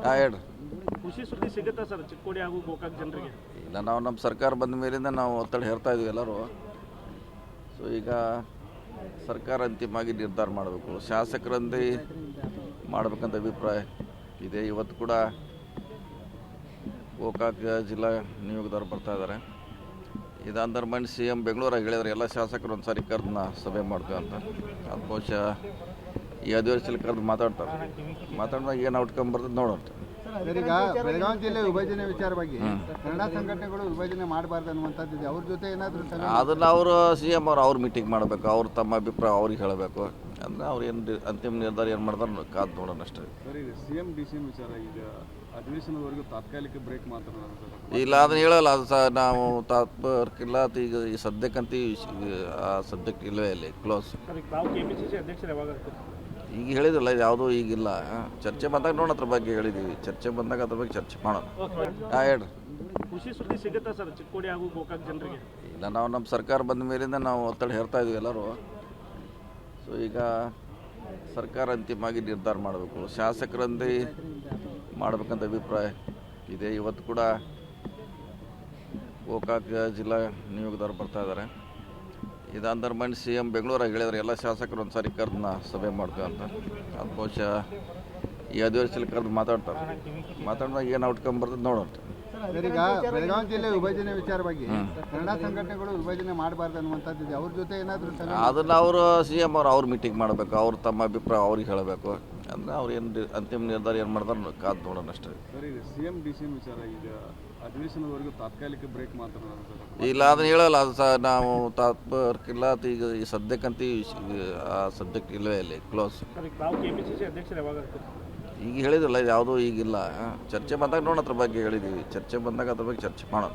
ಹೇಳ್ರಿ. ಖುಷಿ ಸುದ್ದಿ ಸಿಗುತ್ತಾ ಸರ್ ಚಿಕ್ಕೋಡಿ ಹಾಗೂ ಗೋಕಾಕ್ ಜನರಿಗೆ? ಇಲ್ಲ, ನಾವು ನಮ್ಮ ಸರ್ಕಾರ ಬಂದ ಮೇಲಿಂದ ನಾವು ಒತ್ತಡ ಹೇರ್ತಾ ಇದ್ವಿ ಎಲ್ಲರೂ. ಸೊ ಈಗ ಸರ್ಕಾರ ಅಂತಿಮವಾಗಿ ನಿರ್ಧಾರ ಮಾಡಬೇಕು, ಶಾಸಕರಂದೇ ಮಾಡಬೇಕಂತ ಅಭಿಪ್ರಾಯ ಇದೆ. ಇವತ್ತು ಕೂಡ ಗೋಕಾಕ್ ಜಿಲ್ಲಾ ನಿಯೋಗದವ್ರು ಬರ್ತಾ ಇದ್ದಾರೆ. ಇದಾಂದ್ರೆ ಮನೆ ಸಿ ಎಮ್ ಬೆಂಗಳೂರಾಗ ಹೇಳಿದ್ರೆ ಎಲ್ಲ ಶಾಸಕರು ಒಂದು ಸಾರಿ ಕರೆದು ಸಭೆ ಮಾಡ್ತೀವಿ ಅಂತ. ಅದು ಬಹುಶಃ ಈ ಅಧಿವೇಶನದಲ್ಲಿ ಕರೆದು ಮಾತಾಡಿದಾಗ ಏನು ಔಟ್ಕಮ್ ಬರ್ತದೆ ನೋಡೋಣ. ಈಗ ಬೆಳಗಾವಿ ಜಿಲ್ಲೆ ವಿಭಜನೆ ವಿಚಾರವಾಗಿ ಕನ್ನಡ ಸಂಘಟನೆಗಳು ವಿಭಜನೆ ಮಾಡಬಾರ್ದು ಅನ್ನುವಂಥದ್ದು ಅವ್ರ ಜೊತೆ ಏನಾದರೂ ಅದನ್ನು ಅವರು ಸಿ ಎಮ್ ಅವ್ರು ಮೀಟಿಂಗ್ ಮಾಡಬೇಕು, ಅವ್ರು ತಮ್ಮ ಅಭಿಪ್ರಾಯ ಅವ್ರಿಗೆ ಹೇಳಬೇಕು. ಅಂದರೆ ಅವ್ರು ಏನು ಅಂತಿಮ ನಿರ್ಧಾರ ಏನು ಮಾಡ್ತಾರೆ ಕಾದು ನೋಡೋಣ ಅಷ್ಟೇ. ಸರ್, ಈಗ C M D C M ವಿಚಾರ ಈಗ ಅಧಿವೇಶನದವರೆಗೂ ತಾತ್ಕಾಲಿಕ ಬ್ರೇಕ್ ಮಾತ್ರ ಇಲ್ಲ, ಅದನ್ನು ಹೇಳಲ್ಲ. ಅದು ಸಹ ನಾವು ತಾತ್ಪರ್ಕಿಲ್ಲ. ಈಗ ಈ ಸದ್ಯಕ್ಕಂತ ಆ ಸಬ್ಜೆಕ್ಟ್ ಇಲ್ಲವೇ ಇಲ್ಲಿ ಕ್ಲೋಸ್. ತಾವು ಕೆಪಿಸಿಸಿ ಅಧ್ಯಕ್ಷರು ಯಾವಾಗ? ಈಗ ಹೇಳಿದ್ರಲ್ಲ, ಯಾವುದೂ ಈಗಿಲ್ಲ. ಚರ್ಚೆ ಬಂದಾಗ ನೋಡೋಣ, ಅದ್ರ ಬಗ್ಗೆ ಹೇಳಿದ್ದೀವಿ. ಚರ್ಚೆ ಬಂದಾಗ ಅದ್ರ ಬಗ್ಗೆ ಚರ್ಚೆ ಮಾಡೋಣ. ಹೇಳ್ರಿ. ಖುಷಿ ಸುದ್ದಿ ಸಿಗುತ್ತಾ ಸರ್ ಚಿಕ್ಕೋಡಿ ಹಾಗೂ ಗೋಕಾಕ್ ಜನರಿಗೆ? ಇಲ್ಲ, ನಾವು ನಮ್ಮ ಸರ್ಕಾರ ಬಂದ ಮೇಲಿಂದ ನಾವು ಒತ್ತಡ ಹೇರ್ತಾ ಇದ್ವಿ ಎಲ್ಲರೂ. ಸೊ ಈಗ ಸರ್ಕಾರ ಅಂತಿಮವಾಗಿ ನಿರ್ಧಾರ ಮಾಡಬೇಕು, ಶಾಸಕರಂದೇ ಮಾಡಬೇಕಂತ ಅಭಿಪ್ರಾಯ ಇದೆ. ಇವತ್ತು ಕೂಡ ಗೋಕಾಕ್ ಜಿಲ್ಲಾ ನಿಯೋಗದವ್ರು ಬರ್ತಾ ಇದ್ದಾರೆ. ಇದಾಂದ್ರೆ ಮನೆ ಸಿ ಎಮ್ ಬೆಂಗಳೂರಾಗ ಹೇಳಿದ್ರೆ ಎಲ್ಲ ಶಾಸಕರು ಒಂದು ಸಾರಿ ಕರೆದು ಸಭೆ ಮಾಡ್ತೀವಿ ಅಂತ. ಅದು ಬಹುಶಃ ಈ ಅಧಿವೇಶನದಲ್ಲಿ ಕರೆದು ಮಾತಾಡಿದಾಗ ಏನು ಔಟ್ಕಮ್ ಬರ್ತದೆ ನೋಡೋಣ. ಈಗ ಬೆಳಗಾವಿ ಜಿಲ್ಲೆ ವಿಭಜನೆ ವಿಚಾರವಾಗಿ ಕನ್ನಡ ಸಂಘಟನೆಗಳು ವಿಭಜನೆ ಮಾಡಬಾರ್ದು ಅನ್ನುವಂಥದ್ದು ಅವ್ರ ಜೊತೆ ಏನಾದರೂ ಅದನ್ನು ಅವರು ಸಿ ಎಮ್ ಅವ್ರು ಮೀಟಿಂಗ್ ಮಾಡಬೇಕು, ಅವ್ರು ತಮ್ಮ ಅಭಿಪ್ರಾಯ ಅವ್ರಿಗೆ ಹೇಳಬೇಕು. ಅಂದರೆ ಅವ್ರು ಏನು ಅಂತಿಮ ನಿರ್ಧಾರ ಏನು ಮಾಡ್ತಾರೆ ಕಾದು ನೋಡೋಣ ಅಷ್ಟೇ. ಸರ್, ಈಗ C M D C M ವಿಚಾರ ಈಗ ಅಧಿವೇಶನದವರೆಗೂ ತಾತ್ಕಾಲಿಕ ಬ್ರೇಕ್ ಮಾತ್ರ ಇಲ್ಲ, ಅದನ್ನು ಹೇಳಲ್ಲ. ಅದು ಸಹ ನಾವು ತಾತ್ಪರ್ಕಿಲ್ಲ. ಈಗ ಈ ಸದ್ಯಕ್ಕಂತ ಆ ಸಬ್ಜೆಕ್ಟ್ ಇಲ್ಲವೇ ಇಲ್ಲಿ ಕ್ಲೋಸ್. ತಾವು ಕೆಪಿಸಿಸಿ ಅಧ್ಯಕ್ಷರು ಯಾವಾಗ? ಈಗ ಹೇಳಿದ್ರಲ್ಲ, ಯಾವುದೂ ಈಗಿಲ್ಲ. ಚರ್ಚೆ ಬಂದಾಗ ನೋಡೋಣ, ಅದ್ರ ಬಗ್ಗೆ ಹೇಳಿದ್ದೀವಿ. ಚರ್ಚೆ ಬಂದಾಗ ಅದ್ರ ಬಗ್ಗೆ ಚರ್ಚೆ ಮಾಡೋಣ.